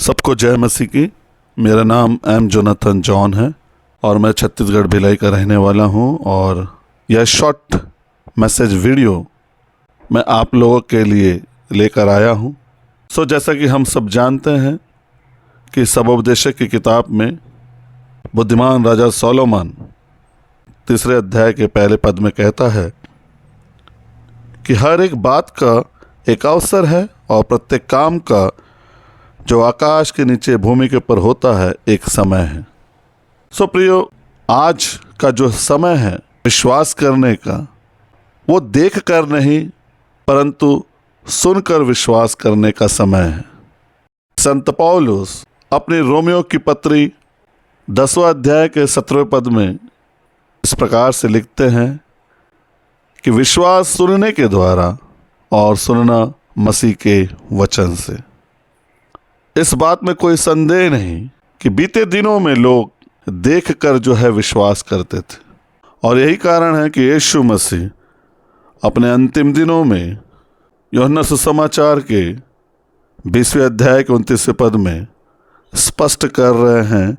सबको जय मसीह की। मेरा नाम एम जोनाथन जॉन है और मैं छत्तीसगढ़ भिलाई का रहने वाला हूं और यह शॉर्ट मैसेज वीडियो मैं आप लोगों के लिए लेकर आया हूं। जैसा कि हम सब जानते हैं कि सबोपदेशक की किताब में बुद्धिमान राजा सोलोमन 3 अध्याय के पहले पद में कहता है कि हर एक बात का एक अवसर है और प्रत्येक काम का जो आकाश के नीचे भूमि के ऊपर होता है एक समय है। प्रियो, आज का जो समय है विश्वास करने का, वो देख कर नहीं परंतु सुनकर विश्वास करने का समय है। संत पौलुस अपनी रोमियो की पत्री 10वां अध्याय के 17वें पद में इस प्रकार से लिखते हैं कि विश्वास सुनने के द्वारा और सुनना मसीह के वचन से। इस बात में कोई संदेह नहीं कि बीते दिनों में लोग देखकर जो है विश्वास करते थे और यही कारण है कि यीशु मसीह अपने अंतिम दिनों में यूहन्ना सुसमाचार के 20वें अध्याय के 29वें पद में स्पष्ट कर रहे हैं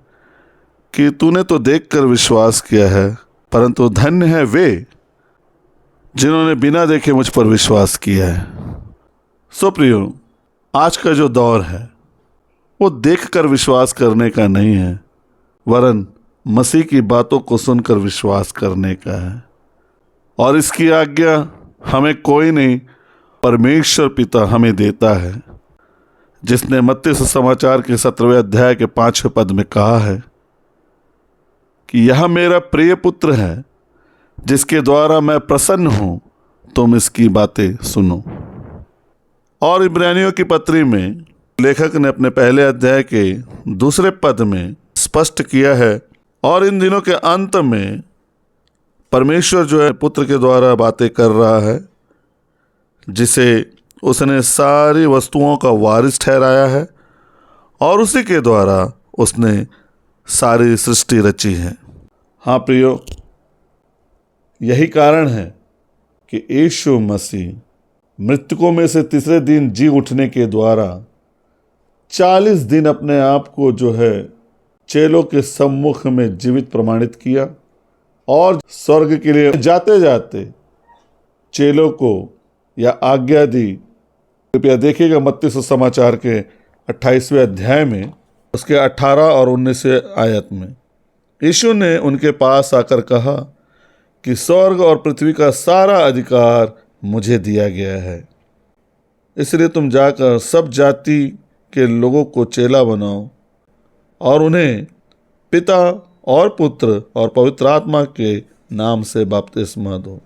कि तूने तो देखकर विश्वास किया है, परंतु धन्य है वे जिन्होंने बिना देखे मुझ पर विश्वास किया है। प्रियो, आज का जो दौर है वो देखकर विश्वास करने का नहीं है, वरन मसीह की बातों को सुनकर विश्वास करने का है। और इसकी आज्ञा हमें कोई नहीं, परमेश्वर पिता हमें देता है, जिसने मत्ती सुसमाचार के 17वें अध्याय के 5वें पद में कहा है कि यह मेरा प्रिय पुत्र है जिसके द्वारा मैं प्रसन्न हूं, तुम इसकी बातें सुनो। और इब्रानियों की पत्री में लेखक ने अपने पहले अध्याय के 2 पद में स्पष्ट किया है, और इन दिनों के अंत में परमेश्वर जो है पुत्र के द्वारा बातें कर रहा है, जिसे उसने सारी वस्तुओं का वारिस ठहराया है और उसी के द्वारा उसने सारी सृष्टि रची है। हाँ प्रियो, यही कारण है कि यीशु मसीह मृतकों में से तीसरे दिन जी उठने के द्वारा 40 दिन अपने आप को जो है चेलों के सम्मुख में जीवित प्रमाणित किया और स्वर्ग के लिए जाते जाते चेलों को यह आज्ञा दी। कृपया देखिएगा मत्ती सुसमाचार के 28वें अध्याय में उसके 18 और 19वें आयत में यीशु ने उनके पास आकर कहा कि स्वर्ग और पृथ्वी का सारा अधिकार मुझे दिया गया है, इसलिए तुम जाकर सब जाति के लोगों को चेला बनाओ और उन्हें पिता और पुत्र और पवित्र आत्मा के नाम से बपतिस्मा दो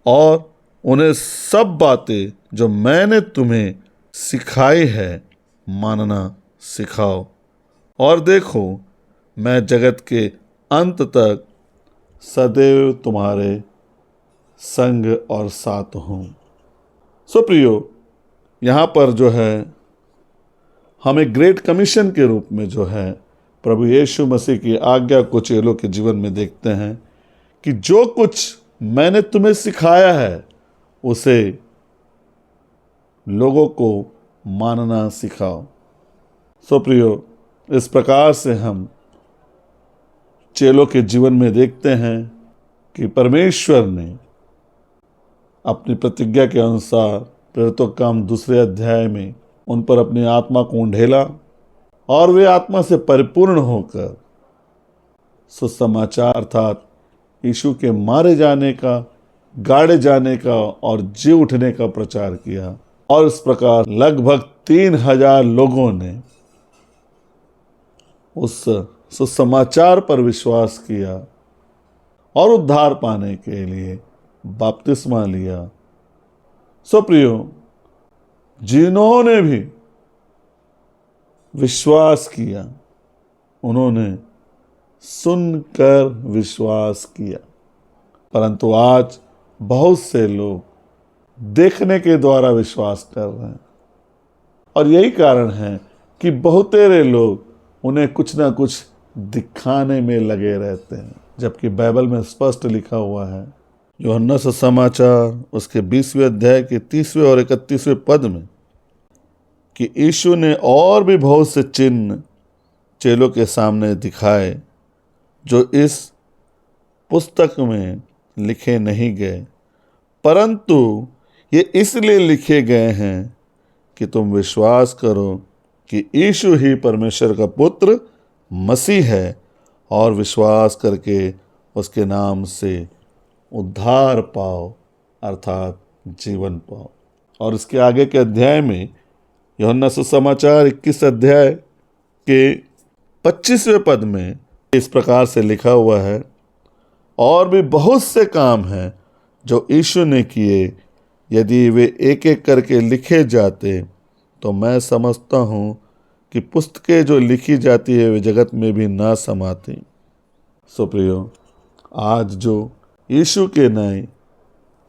और उन्हें सब बातें जो मैंने तुम्हें सिखाई है मानना सिखाओ, और देखो मैं जगत के अंत तक सदैव तुम्हारे संग और साथ हूँ। प्रियो, यहाँ पर जो है हमें ग्रेट कमीशन के रूप में जो है प्रभु यीशु मसीह की आज्ञा को चेलों के जीवन में देखते हैं कि जो कुछ मैंने तुम्हें सिखाया है उसे लोगों को मानना सिखाओ। प्रियो, इस प्रकार से हम चेलों के जीवन में देखते हैं कि परमेश्वर ने अपनी प्रतिज्ञा के अनुसार प्रेरितों का काम 2 अध्याय में उन पर अपनी आत्मा को उंडेला और वे आत्मा से परिपूर्ण होकर सुसमाचार अर्थात यीशु के मारे जाने का, गाड़े जाने का और जी उठने का प्रचार किया। और इस प्रकार लगभग 3000 लोगों ने उस सुसमाचार पर विश्वास किया और उद्धार पाने के लिए बपतिस्मा लिया। प्रियो, जिन्होंने भी विश्वास किया उन्होंने सुनकर विश्वास किया, परंतु आज बहुत से लोग देखने के द्वारा विश्वास कर रहे हैं और यही कारण है कि बहुतेरे लोग उन्हें कुछ ना कुछ दिखाने में लगे रहते हैं, जबकि बाइबल में स्पष्ट लिखा हुआ है यूहन्ना सुसमाचार उसके 20वें अध्याय के 30वें और 31वें पद में कि यीशु ने और भी बहुत से चिन्ह चेलों के सामने दिखाए जो इस पुस्तक में लिखे नहीं गए, परंतु ये इसलिए लिखे गए हैं कि तुम विश्वास करो कि यीशु ही परमेश्वर का पुत्र मसीह है और विश्वास करके उसके नाम से उद्धार पाओ, अर्थात जीवन पाओ। और इसके आगे के अध्याय में यूहन्ना सुसमाचार 21 अध्याय के 25वें पद में इस प्रकार से लिखा हुआ है, और भी बहुत से काम हैं जो यीशु ने किए, यदि वे एक एक करके लिखे जाते तो मैं समझता हूँ कि पुस्तकें जो लिखी जाती है वे जगत में भी ना समाती। सो प्रियो, आज जो यीशु के नए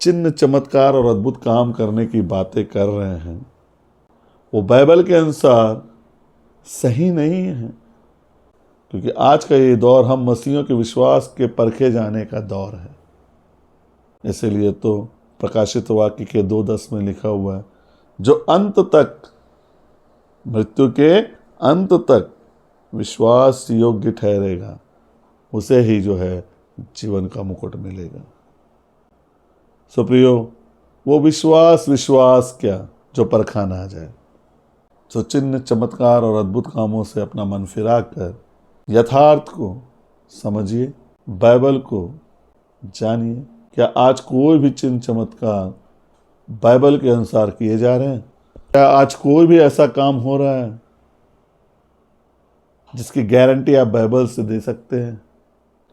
चिन्ह चमत्कार और अद्भुत काम करने की बातें कर रहे हैं वो बाइबल के अनुसार सही नहीं है, क्योंकि आज का ये दौर हम मसीहियों के विश्वास के परखे जाने का दौर है। इसीलिए तो प्रकाशित वाक्य के 2:10 में लिखा हुआ है, जो अंत तक, मृत्यु के अंत तक विश्वास योग्य ठहरेगा उसे ही जो है जीवन का मुकुट मिलेगा। सो प्रियो, वो विश्वास क्या जो परखा ना जाए। सो चिन्ह चमत्कार और अद्भुत कामों से अपना मन फिरा कर यथार्थ को समझिए, बाइबल को जानिए। क्या आज कोई भी चिन्ह चमत्कार बाइबल के अनुसार किए जा रहे हैं? क्या आज कोई भी ऐसा काम हो रहा है जिसकी गारंटी आप बाइबल से दे सकते हैं?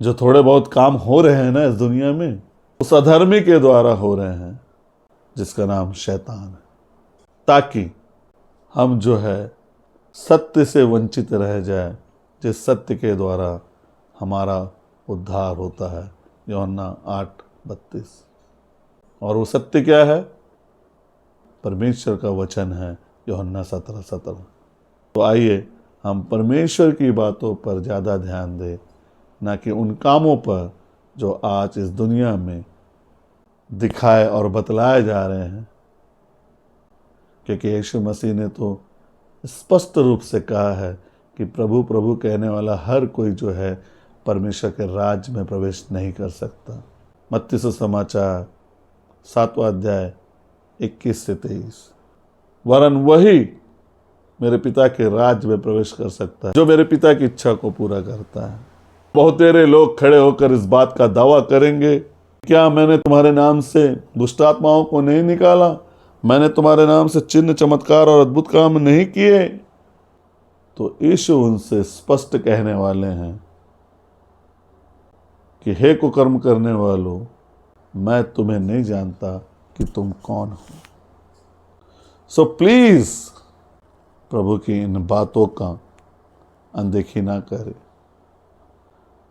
जो थोड़े बहुत काम हो रहे हैं ना इस दुनिया में, उस अधर्मी के द्वारा हो रहे हैं जिसका नाम शैतान है, ताकि हम जो है सत्य से वंचित रह जाए, जिस सत्य के द्वारा हमारा उद्धार होता है। यूहन्ना 8:32। और वो सत्य क्या है? परमेश्वर का वचन है, यूहन्ना 17:17। तो आइए हम परमेश्वर की बातों पर ज़्यादा ध्यान दें, ना कि उन कामों पर जो आज इस दुनिया में दिखाए और बतलाए जा रहे हैं। क्योंकि यीशु मसीह ने तो स्पष्ट रूप से कहा है कि प्रभु प्रभु कहने वाला हर कोई जो है परमेश्वर के राज्य में प्रवेश नहीं कर सकता। मत्ती सुसमाचार 7वां अध्याय 21 से 23। वरन वही मेरे पिता के राज्य में प्रवेश कर सकता है जो मेरे पिता की इच्छा को पूरा करता है। बहुतेरे लोग खड़े होकर इस बात का दावा करेंगे, क्या मैंने तुम्हारे नाम से दुष्ट आत्माओं को नहीं निकाला? मैंने तुम्हारे नाम से चिन्ह चमत्कार और अद्भुत काम नहीं किए? तो यीशु उनसे स्पष्ट कहने वाले हैं कि हे कुकर्म करने वालों, मैं तुम्हें नहीं जानता कि तुम कौन हो। सो प्लीज प्रभु की इन बातों का अनदेखी ना करें।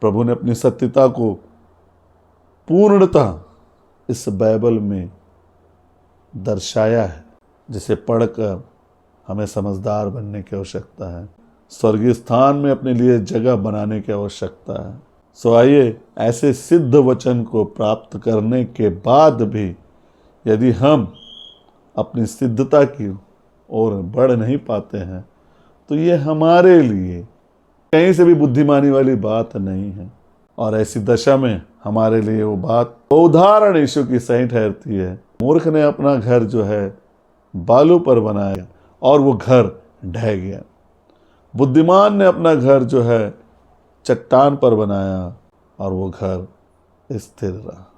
प्रभु ने अपनी सत्यता को पूर्णतः इस बाइबल में दर्शाया है, जिसे पढ़कर हमें समझदार बनने की आवश्यकता है, स्वर्गीय स्थान में अपने लिए जगह बनाने की आवश्यकता है। सो आइए, ऐसे सिद्ध वचन को प्राप्त करने के बाद भी यदि हम अपनी सिद्धता की ओर बढ़ नहीं पाते हैं तो ये हमारे लिए कहीं से भी बुद्धिमानी वाली बात नहीं है। और ऐसी दशा में हमारे लिए वो उदाहरण यीशु की सही ठहरती है। मूर्ख ने अपना घर जो है बालू पर बनाया और वो घर ढह गया। बुद्धिमान ने अपना घर जो है चट्टान पर बनाया और वो घर स्थिर रहा।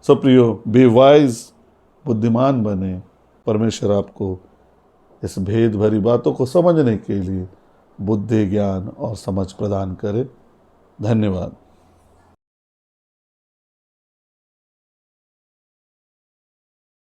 सो प्रियो, बी वाइज, बुद्धिमान बने। परमेश्वर आपको इस भेद भरी बातों को समझने के लिए बुद्धि, ज्ञान और समझ प्रदान करे। धन्यवाद।